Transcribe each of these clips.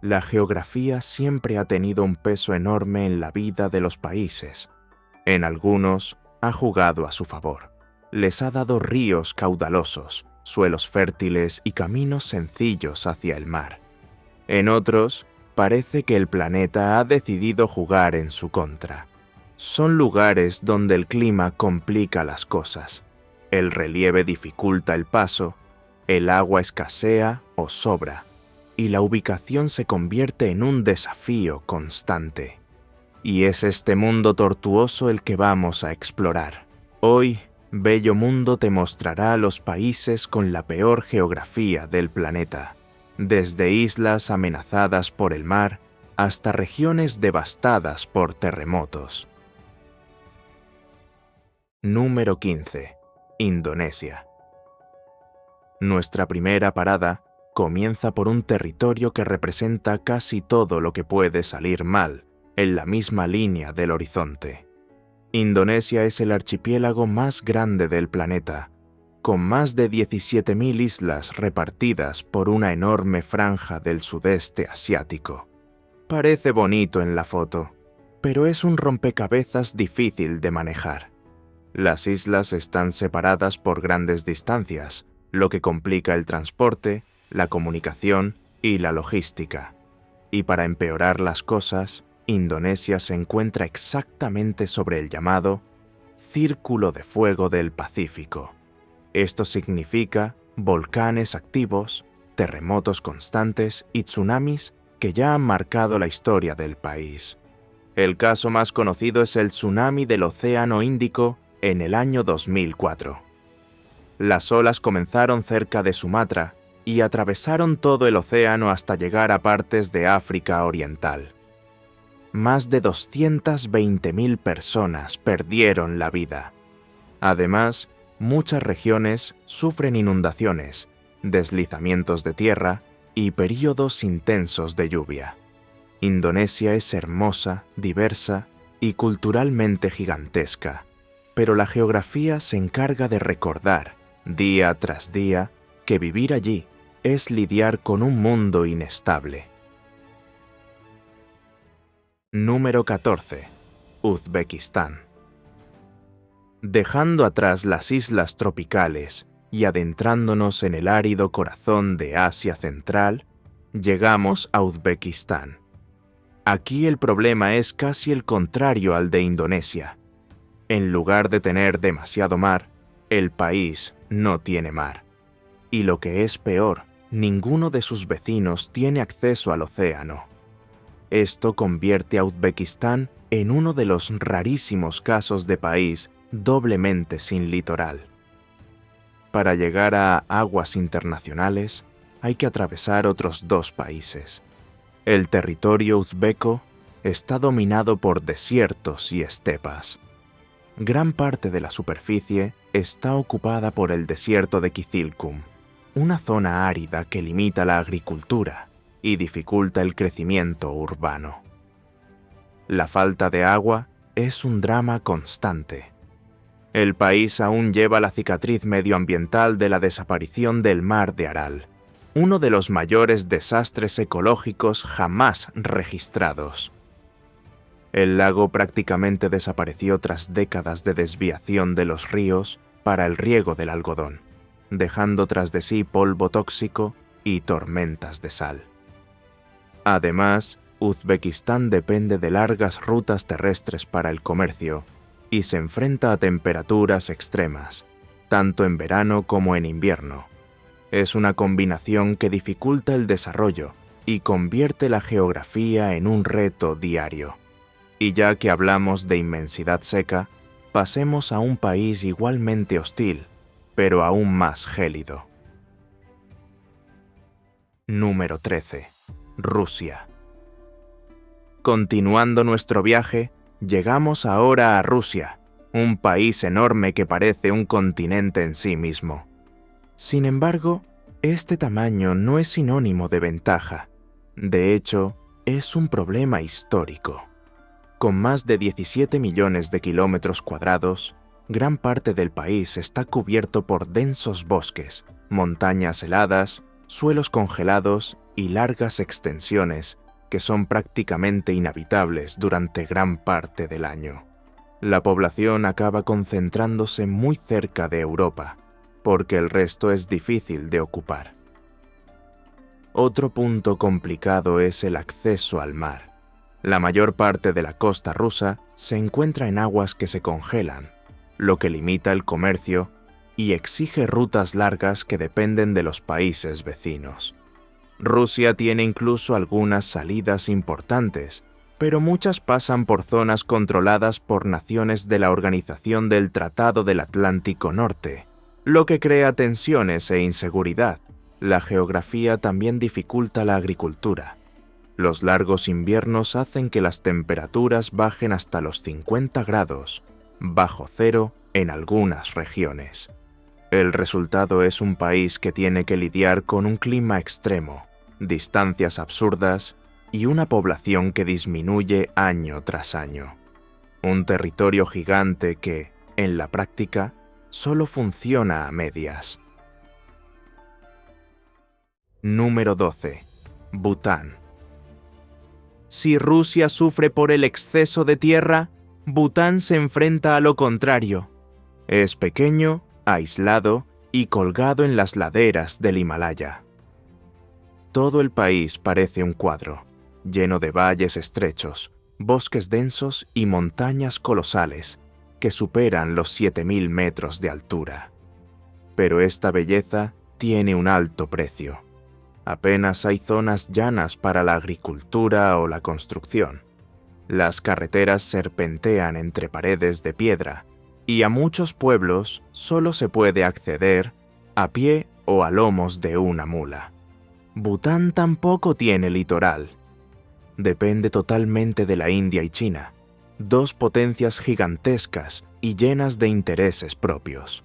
La geografía siempre ha tenido un peso enorme en la vida de los países. En algunos, ha jugado a su favor. Les ha dado ríos caudalosos, suelos fértiles y caminos sencillos hacia el mar. En otros, parece que el planeta ha decidido jugar en su contra. Son lugares donde el clima complica las cosas, el relieve dificulta el paso, el agua escasea o sobra, y la ubicación se convierte en un desafío constante. Y es este mundo tortuoso el que vamos a explorar. Hoy, Bello Mundo te mostrará los países con la peor geografía del planeta, desde islas amenazadas por el mar hasta regiones devastadas por terremotos. Número 15. Indonesia. Nuestra primera parada comienza por un territorio que representa casi todo lo que puede salir mal en la misma línea del horizonte. Indonesia es el archipiélago más grande del planeta, con más de 17.000 islas repartidas por una enorme franja del sudeste asiático. Parece bonito en la foto, pero es un rompecabezas difícil de manejar. Las islas están separadas por grandes distancias, lo que complica el transporte, la comunicación y la logística. Y para empeorar las cosas, Indonesia se encuentra exactamente sobre el llamado Círculo de Fuego del Pacífico. Esto significa volcanes activos, terremotos constantes y tsunamis que ya han marcado la historia del país. El caso más conocido es el tsunami del Océano Índico en el año 2004. Las olas comenzaron cerca de Sumatra y atravesaron todo el océano hasta llegar a partes de África Oriental. Más de 220.000 personas perdieron la vida. Además, muchas regiones sufren inundaciones, deslizamientos de tierra y períodos intensos de lluvia. Indonesia es hermosa, diversa y culturalmente gigantesca, pero la geografía se encarga de recordar, día tras día, que vivir allí es lidiar con un mundo inestable. Número 14. Uzbekistán. Dejando atrás las islas tropicales y adentrándonos en el árido corazón de Asia Central, llegamos a Uzbekistán. Aquí el problema es casi el contrario al de Indonesia. En lugar de tener demasiado mar, el país no tiene mar. Y lo que es peor, ninguno de sus vecinos tiene acceso al océano. Esto convierte a Uzbekistán en uno de los rarísimos casos de país doblemente sin litoral. Para llegar a aguas internacionales, hay que atravesar otros dos países. El territorio uzbeco está dominado por desiertos y estepas. Gran parte de la superficie está ocupada por el desierto de Kizilkum, una zona árida que limita la agricultura y dificulta el crecimiento urbano. La falta de agua es un drama constante. El país aún lleva la cicatriz medioambiental de la desaparición del mar de Aral, uno de los mayores desastres ecológicos jamás registrados. El lago prácticamente desapareció tras décadas de desviación de los ríos para el riego del algodón, dejando tras de sí polvo tóxico y tormentas de sal. Además, Uzbekistán depende de largas rutas terrestres para el comercio y se enfrenta a temperaturas extremas, tanto en verano como en invierno. Es una combinación que dificulta el desarrollo y convierte la geografía en un reto diario. Y ya que hablamos de inmensidad seca, pasemos a un país igualmente hostil, pero aún más gélido. Número 13. Rusia. Continuando nuestro viaje, llegamos ahora a Rusia, un país enorme que parece un continente en sí mismo. Sin embargo, este tamaño no es sinónimo de ventaja. De hecho, es un problema histórico. Con más de 17 millones de kilómetros cuadrados, gran parte del país está cubierto por densos bosques, montañas heladas, suelos congelados y largas extensiones que son prácticamente inhabitables durante gran parte del año. La población acaba concentrándose muy cerca de Europa, porque el resto es difícil de ocupar. Otro punto complicado es el acceso al mar. La mayor parte de la costa rusa se encuentra en aguas que se congelan, lo que limita el comercio y exige rutas largas que dependen de los países vecinos. Rusia tiene incluso algunas salidas importantes, pero muchas pasan por zonas controladas por naciones de la Organización del Tratado del Atlántico Norte, lo que crea tensiones e inseguridad. La geografía también dificulta la agricultura. Los largos inviernos hacen que las temperaturas bajen hasta los 50 grados, bajo cero en algunas regiones. El resultado es un país que tiene que lidiar con un clima extremo, distancias absurdas y una población que disminuye año tras año. Un territorio gigante que, en la práctica, solo funciona a medias. Número 12. Bután. Si Rusia sufre por el exceso de tierra, Bután se enfrenta a lo contrario. Es pequeño, aislado y colgado en las laderas del Himalaya. Todo el país parece un cuadro, lleno de valles estrechos, bosques densos y montañas colosales que superan los 7.000 metros de altura. Pero esta belleza tiene un alto precio. Apenas hay zonas llanas para la agricultura o la construcción. Las carreteras serpentean entre paredes de piedra y a muchos pueblos solo se puede acceder a pie o a lomos de una mula. Bután tampoco tiene litoral. Depende totalmente de la India y China, dos potencias gigantescas y llenas de intereses propios.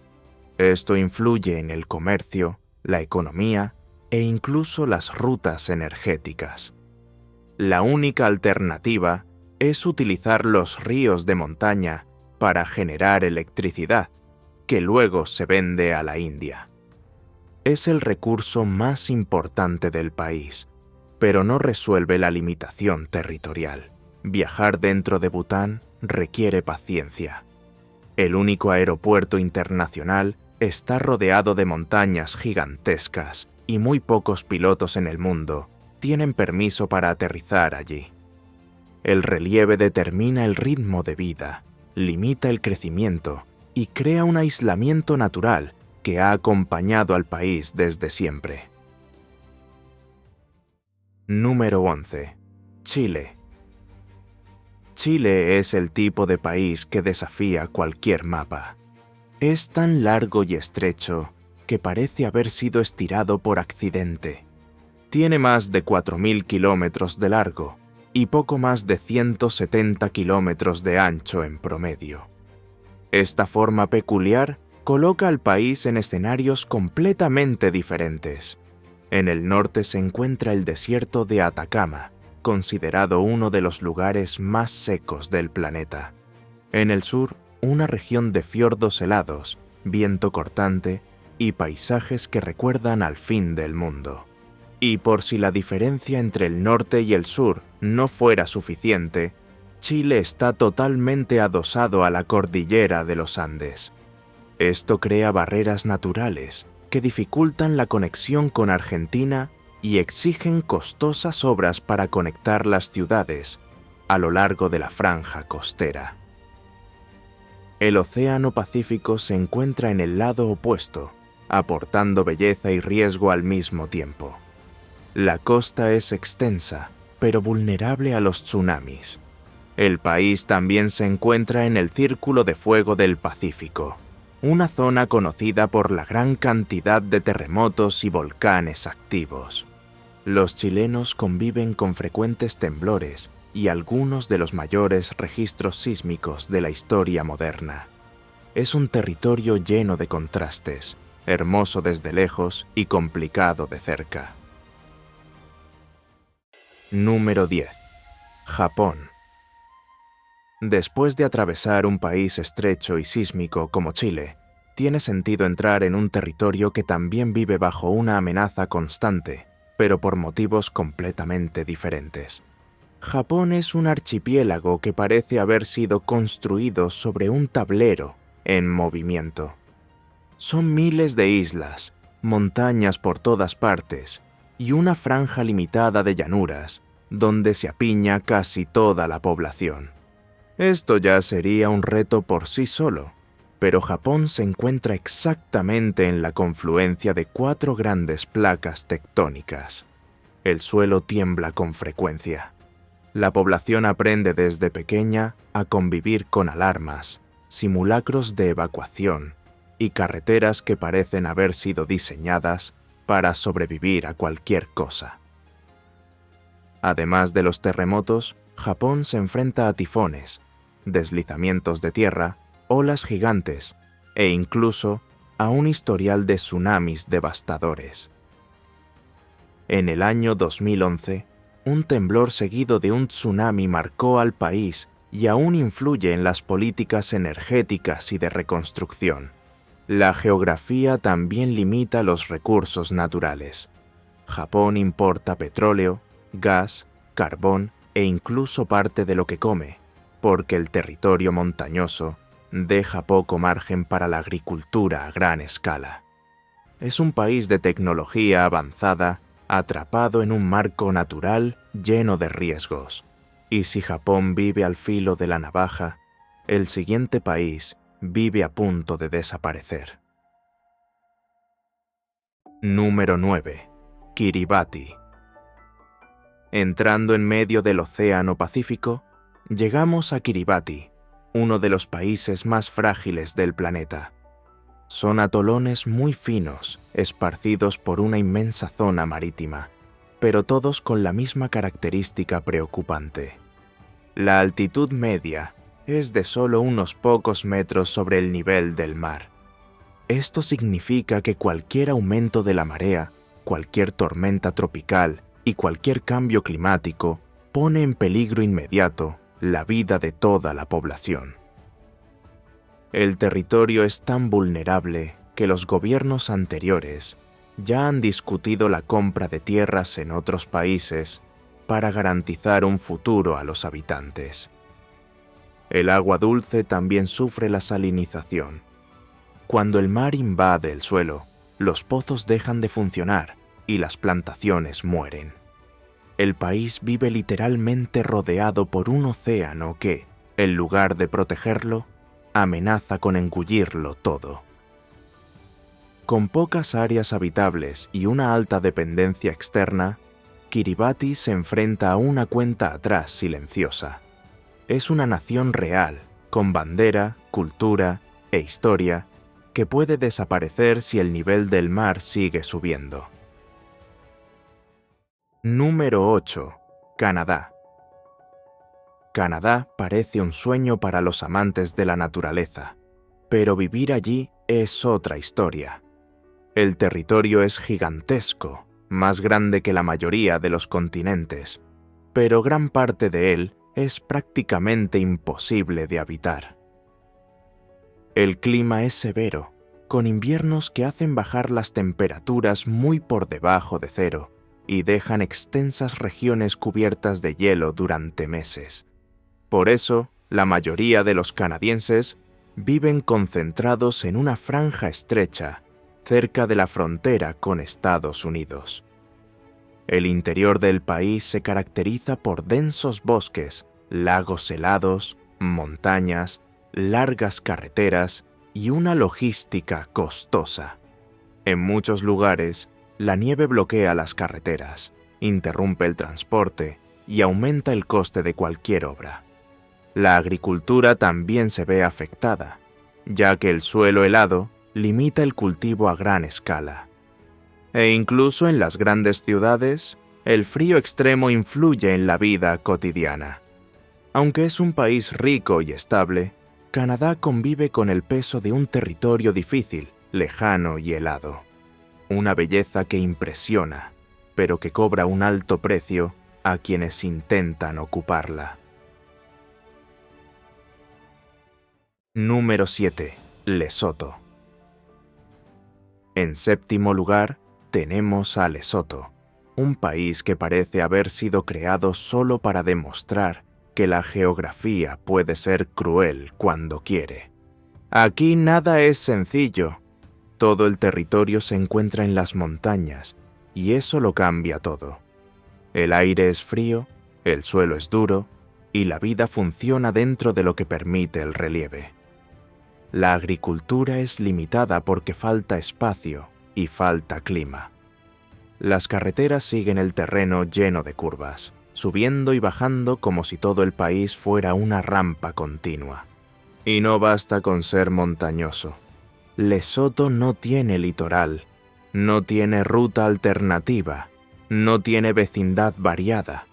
Esto influye en el comercio, la economía e incluso las rutas energéticas. La única alternativa es utilizar los ríos de montaña para generar electricidad, que luego se vende a la India. Es el recurso más importante del país, pero no resuelve la limitación territorial. Viajar dentro de Bután requiere paciencia. El único aeropuerto internacional está rodeado de montañas gigantescas y muy pocos pilotos en el mundo tienen permiso para aterrizar allí. El relieve determina el ritmo de vida, limita el crecimiento y crea un aislamiento natural que ha acompañado al país desde siempre. Número 11. Chile. Chile es el tipo de país que desafía cualquier mapa. Es tan largo y estrecho que parece haber sido estirado por accidente. Tiene más de 4.000 kilómetros de largo y poco más de 170 kilómetros de ancho en promedio. Esta forma peculiar coloca al país en escenarios completamente diferentes. En el norte se encuentra el desierto de Atacama, considerado uno de los lugares más secos del planeta. En el sur, una región de fiordos helados, viento cortante y paisajes que recuerdan al fin del mundo. Y por si la diferencia entre el norte y el sur no fuera suficiente, Chile está totalmente adosado a la cordillera de los Andes. Esto crea barreras naturales que dificultan la conexión con Argentina y exigen costosas obras para conectar las ciudades a lo largo de la franja costera. El Océano Pacífico se encuentra en el lado opuesto, aportando belleza y riesgo al mismo tiempo. La costa es extensa, pero vulnerable a los tsunamis. El país también se encuentra en el Círculo de Fuego del Pacífico, una zona conocida por la gran cantidad de terremotos y volcanes activos. Los chilenos conviven con frecuentes temblores y algunos de los mayores registros sísmicos de la historia moderna. Es un territorio lleno de contrastes, hermoso desde lejos y complicado de cerca. Número 10. Japón. Después de atravesar un país estrecho y sísmico como Chile, tiene sentido entrar en un territorio que también vive bajo una amenaza constante, pero por motivos completamente diferentes. Japón es un archipiélago que parece haber sido construido sobre un tablero en movimiento. Son miles de islas, montañas por todas partes y una franja limitada de llanuras, donde se apiña casi toda la población. Esto ya sería un reto por sí solo, pero Japón se encuentra exactamente en la confluencia de 4 grandes placas tectónicas. El suelo tiembla con frecuencia. La población aprende desde pequeña a convivir con alarmas, simulacros de evacuación y carreteras que parecen haber sido diseñadas para sobrevivir a cualquier cosa. Además de los terremotos, Japón se enfrenta a tifones, deslizamientos de tierra, olas gigantes e incluso a un historial de tsunamis devastadores. En el año 2011, un temblor seguido de un tsunami marcó al país y aún influye en las políticas energéticas y de reconstrucción. La geografía también limita los recursos naturales. Japón importa petróleo, gas, carbón e incluso parte de lo que come, porque el territorio montañoso deja poco margen para la agricultura a gran escala. Es un país de tecnología avanzada, atrapado en un marco natural lleno de riesgos. Y si Japón vive al filo de la navaja, el siguiente país vive a punto de desaparecer. Número 9. Kiribati. Entrando en medio del Océano Pacífico, llegamos a Kiribati, uno de los países más frágiles del planeta. Son atolones muy finos, esparcidos por una inmensa zona marítima, pero todos con la misma característica preocupante. La altitud media es de solo unos pocos metros sobre el nivel del mar. Esto significa que cualquier aumento de la marea, cualquier tormenta tropical y cualquier cambio climático pone en peligro inmediato la vida de toda la población. El territorio es tan vulnerable que los gobiernos anteriores ya han discutido la compra de tierras en otros países para garantizar un futuro a los habitantes. El agua dulce también sufre la salinización. Cuando el mar invade el suelo, los pozos dejan de funcionar y las plantaciones mueren. El país vive literalmente rodeado por un océano que, en lugar de protegerlo, amenaza con engullirlo todo. Con pocas áreas habitables y una alta dependencia externa, Kiribati se enfrenta a una cuenta atrás silenciosa. Es una nación real, con bandera, cultura e historia, que puede desaparecer si el nivel del mar sigue subiendo. Número 8. Canadá. Canadá parece un sueño para los amantes de la naturaleza, pero vivir allí es otra historia. El territorio es gigantesco, más grande que la mayoría de los continentes, pero gran parte de él es prácticamente imposible de habitar. El clima es severo, con inviernos que hacen bajar las temperaturas muy por debajo de cero y dejan extensas regiones cubiertas de hielo durante meses. Por eso, la mayoría de los canadienses viven concentrados en una franja estrecha cerca de la frontera con Estados Unidos. El interior del país se caracteriza por densos bosques, lagos helados, montañas, largas carreteras y una logística costosa. En muchos lugares, la nieve bloquea las carreteras, interrumpe el transporte y aumenta el coste de cualquier obra. La agricultura también se ve afectada, ya que el suelo helado limita el cultivo a gran escala. E incluso en las grandes ciudades, el frío extremo influye en la vida cotidiana. Aunque es un país rico y estable, Canadá convive con el peso de un territorio difícil, lejano y helado. Una belleza que impresiona, pero que cobra un alto precio a quienes intentan ocuparla. Número 7. Lesoto. En séptimo lugar, tenemos a Lesoto, un país que parece haber sido creado solo para demostrar que la geografía puede ser cruel cuando quiere. Aquí nada es sencillo. Todo el territorio se encuentra en las montañas, y eso lo cambia todo. El aire es frío, el suelo es duro, y la vida funciona dentro de lo que permite el relieve. La agricultura es limitada porque falta espacio y falta clima. Las carreteras siguen el terreno lleno de curvas, subiendo y bajando como si todo el país fuera una rampa continua. Y no basta con ser montañoso. Lesoto no tiene litoral, no tiene ruta alternativa, no tiene vecindad variada.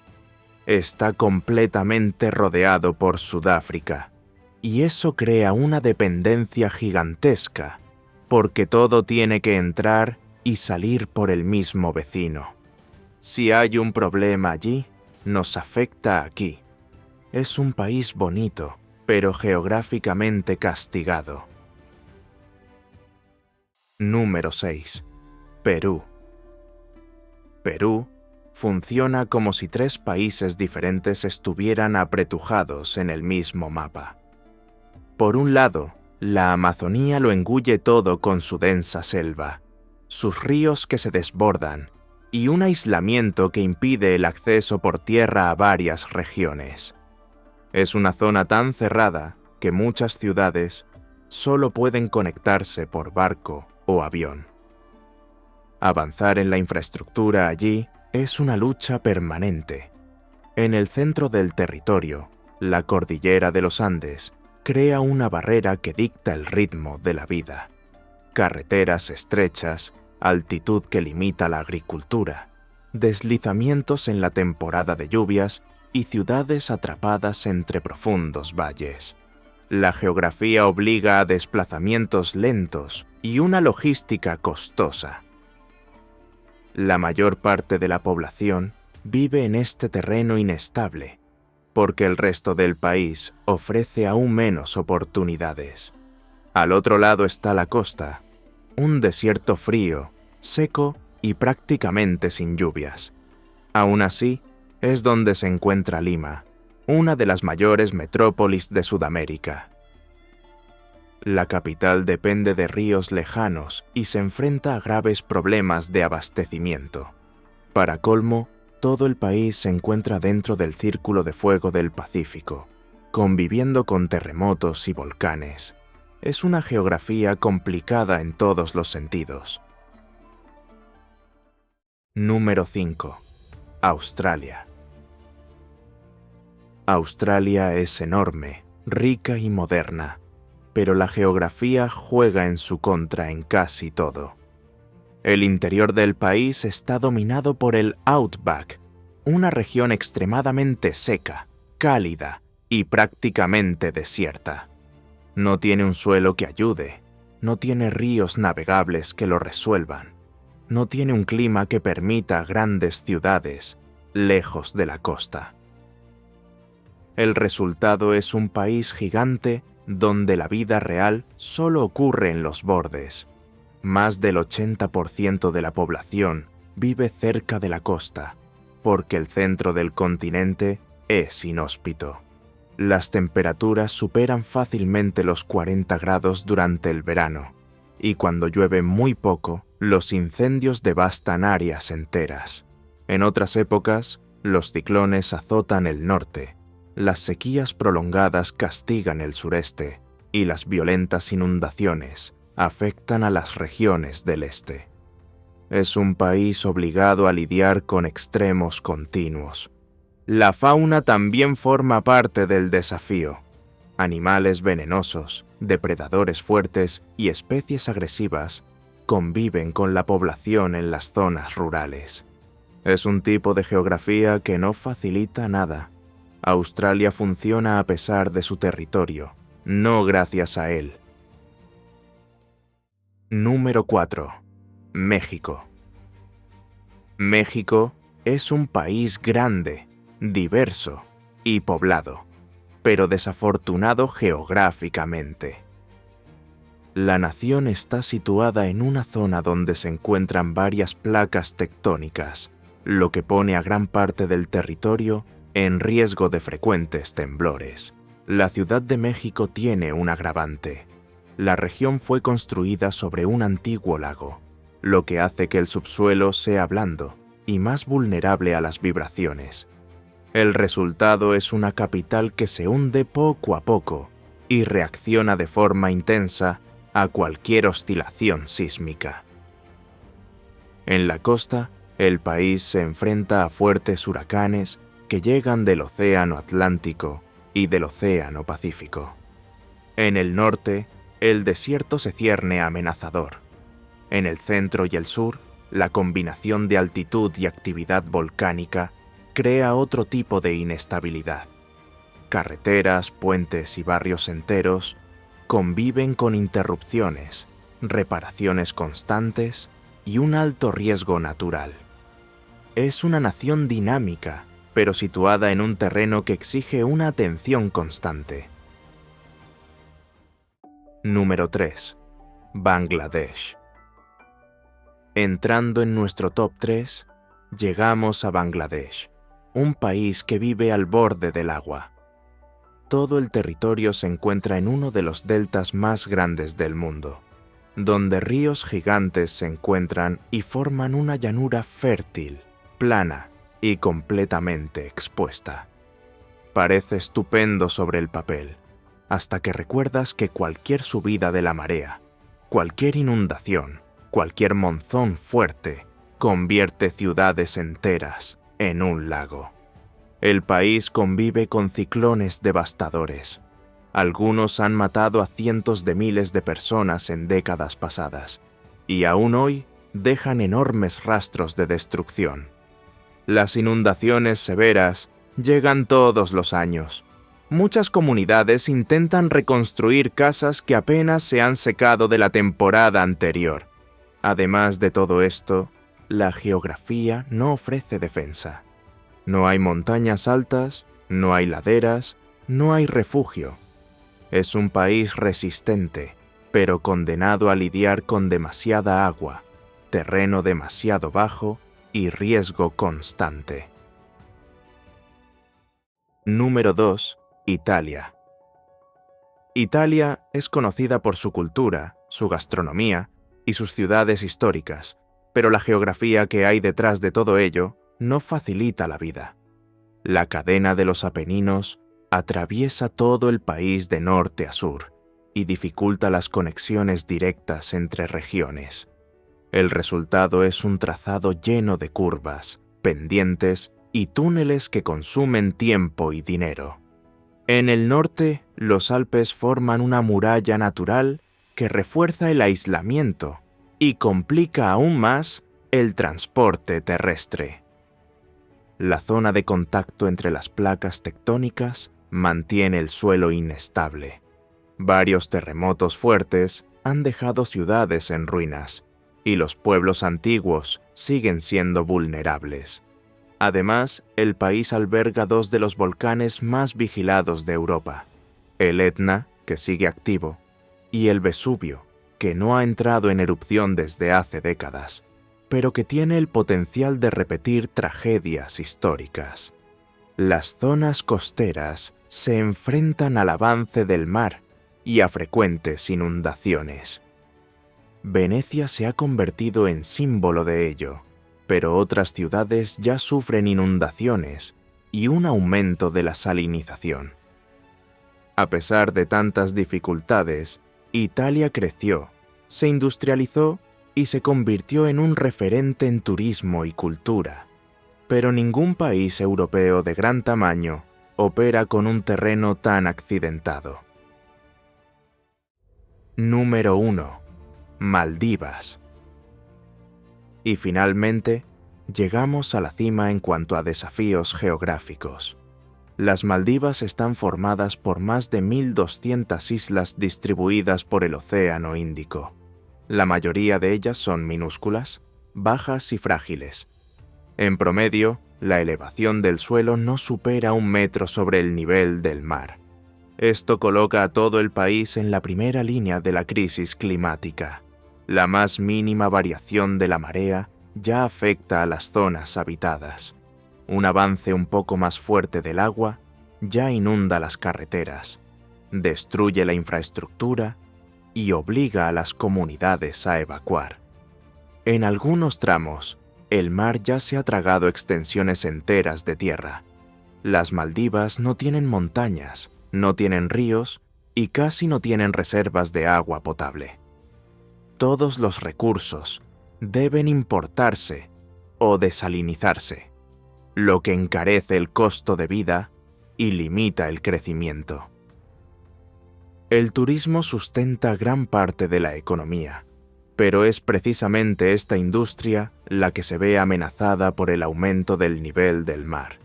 Está completamente rodeado por Sudáfrica, y eso crea una dependencia gigantesca, porque todo tiene que entrar y salir por el mismo vecino. Si hay un problema allí, nos afecta aquí. Es un país bonito, pero geográficamente castigado. Número 6. Perú. Perú funciona como si 3 países diferentes estuvieran apretujados en el mismo mapa. Por un lado, la Amazonía lo engulle todo con su densa selva, sus ríos que se desbordan y un aislamiento que impide el acceso por tierra a varias regiones. Es una zona tan cerrada que muchas ciudades solo pueden conectarse por barco o avión. Avanzar en la infraestructura allí es una lucha permanente. En el centro del territorio, la cordillera de los Andes crea una barrera que dicta el ritmo de la vida. Carreteras estrechas, altitud que limita la agricultura, deslizamientos en la temporada de lluvias y ciudades atrapadas entre profundos valles. La geografía obliga a desplazamientos lentos y una logística costosa. La mayor parte de la población vive en este terreno inestable, porque el resto del país ofrece aún menos oportunidades. Al otro lado está la costa, un desierto frío, seco y prácticamente sin lluvias. Aún así, es donde se encuentra Lima, una de las mayores metrópolis de Sudamérica. La capital depende de ríos lejanos y se enfrenta a graves problemas de abastecimiento. Para colmo, todo el país se encuentra dentro del Círculo de Fuego del Pacífico, conviviendo con terremotos y volcanes. Es una geografía complicada en todos los sentidos. Número 5. Australia. Australia es enorme, rica y moderna, pero la geografía juega en su contra en casi todo. El interior del país está dominado por el Outback, una región extremadamente seca, cálida y prácticamente desierta. No tiene un suelo que ayude, no tiene ríos navegables que lo resuelvan, no tiene un clima que permita grandes ciudades lejos de la costa. El resultado es un país gigante donde la vida real solo ocurre en los bordes. Más del 80% de la población vive cerca de la costa, porque el centro del continente es inhóspito. Las temperaturas superan fácilmente los 40 grados durante el verano, y cuando llueve muy poco, los incendios devastan áreas enteras. En otras épocas, los ciclones azotan el norte, las sequías prolongadas castigan el sureste, y las violentas inundaciones afectan a las regiones del este. Es un país obligado a lidiar con extremos continuos. La fauna también forma parte del desafío. Animales venenosos, depredadores fuertes y especies agresivas conviven con la población en las zonas rurales. Es un tipo de geografía que no facilita nada. Australia funciona a pesar de su territorio, no gracias a él. Número 4. México. México es un país grande, diverso y poblado, pero desafortunado geográficamente. La nación está situada en una zona donde se encuentran varias placas tectónicas, lo que pone a gran parte del territorio en riesgo de frecuentes temblores. La Ciudad de México tiene un agravante. La región fue construida sobre un antiguo lago, lo que hace que el subsuelo sea blando y más vulnerable a las vibraciones. El resultado es una capital que se hunde poco a poco y reacciona de forma intensa a cualquier oscilación sísmica. En la costa, el país se enfrenta a fuertes huracanes que llegan del Océano Atlántico y del Océano Pacífico. En el norte, el desierto se cierne amenazador. En el centro y el sur, la combinación de altitud y actividad volcánica crea otro tipo de inestabilidad. Carreteras, puentes y barrios enteros conviven con interrupciones, reparaciones constantes y un alto riesgo natural. Es una nación dinámica, pero situada en un terreno que exige una atención constante. Número 3. Bangladesh. Entrando en nuestro top 3, llegamos a Bangladesh, un país que vive al borde del agua. Todo el territorio se encuentra en uno de los deltas más grandes del mundo, donde ríos gigantes se encuentran y forman una llanura fértil, plana y completamente expuesta. Parece estupendo sobre el papel, hasta que recuerdas que cualquier subida de la marea, cualquier inundación, cualquier monzón fuerte, convierte ciudades enteras en un lago. El país convive con ciclones devastadores. Algunos han matado a cientos de miles de personas en décadas pasadas, y aún hoy dejan enormes rastros de destrucción. Las inundaciones severas llegan todos los años. Muchas comunidades intentan reconstruir casas que apenas se han secado de la temporada anterior. Además de todo esto, la geografía no ofrece defensa. No hay montañas altas, no hay laderas, no hay refugio. Es un país resistente, pero condenado a lidiar con demasiada agua, terreno demasiado bajo y riesgo constante. Número 2. Italia. Italia es conocida por su cultura, su gastronomía y sus ciudades históricas, pero la geografía que hay detrás de todo ello no facilita la vida. La cadena de los Apeninos atraviesa todo el país de norte a sur y dificulta las conexiones directas entre regiones. El resultado es un trazado lleno de curvas, pendientes y túneles que consumen tiempo y dinero. En el norte, los Alpes forman una muralla natural que refuerza el aislamiento y complica aún más el transporte terrestre. La zona de contacto entre las placas tectónicas mantiene el suelo inestable. Varios terremotos fuertes han dejado ciudades en ruinas, y los pueblos antiguos siguen siendo vulnerables. Además, el país alberga dos de los volcanes más vigilados de Europa, el Etna, que sigue activo, y el Vesubio, que no ha entrado en erupción desde hace décadas, pero que tiene el potencial de repetir tragedias históricas. Las zonas costeras se enfrentan al avance del mar y a frecuentes inundaciones. Venecia se ha convertido en símbolo de ello, pero otras ciudades ya sufren inundaciones y un aumento de la salinización. A pesar de tantas dificultades, Italia creció, se industrializó y se convirtió en un referente en turismo y cultura. Pero ningún país europeo de gran tamaño opera con un terreno tan accidentado. Número 1. Maldivas. Y finalmente, llegamos a la cima en cuanto a desafíos geográficos. Las Maldivas están formadas por más de 1.200 islas distribuidas por el Océano Índico. La mayoría de ellas son minúsculas, bajas y frágiles. En promedio, la elevación del suelo no supera 1 metro sobre el nivel del mar. Esto coloca a todo el país en la primera línea de la crisis climática. La más mínima variación de la marea ya afecta a las zonas habitadas. Un avance un poco más fuerte del agua ya inunda las carreteras, destruye la infraestructura y obliga a las comunidades a evacuar. En algunos tramos, el mar ya se ha tragado extensiones enteras de tierra. Las Maldivas no tienen montañas, no tienen ríos y casi no tienen reservas de agua potable. Todos los recursos deben importarse o desalinizarse, lo que encarece el costo de vida y limita el crecimiento. El turismo sustenta gran parte de la economía, pero es precisamente esta industria la que se ve amenazada por el aumento del nivel del mar.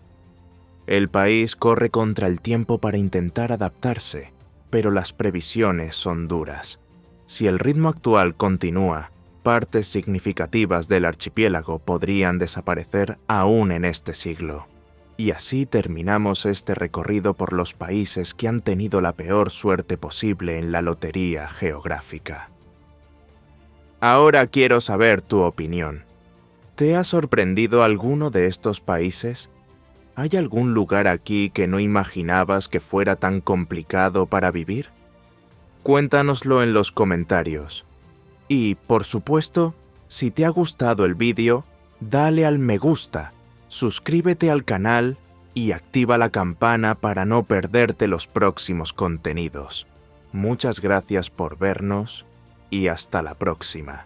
El país corre contra el tiempo para intentar adaptarse, pero las previsiones son duras. Si el ritmo actual continúa, partes significativas del archipiélago podrían desaparecer aún en este siglo. Y así terminamos este recorrido por los países que han tenido la peor suerte posible en la lotería geográfica. Ahora quiero saber tu opinión. ¿Te ha sorprendido alguno de estos países? ¿Hay algún lugar aquí que no imaginabas que fuera tan complicado para vivir? Cuéntanoslo en los comentarios. Y, por supuesto, si te ha gustado el vídeo, dale al me gusta, suscríbete al canal y activa la campana para no perderte los próximos contenidos. Muchas gracias por vernos y hasta la próxima.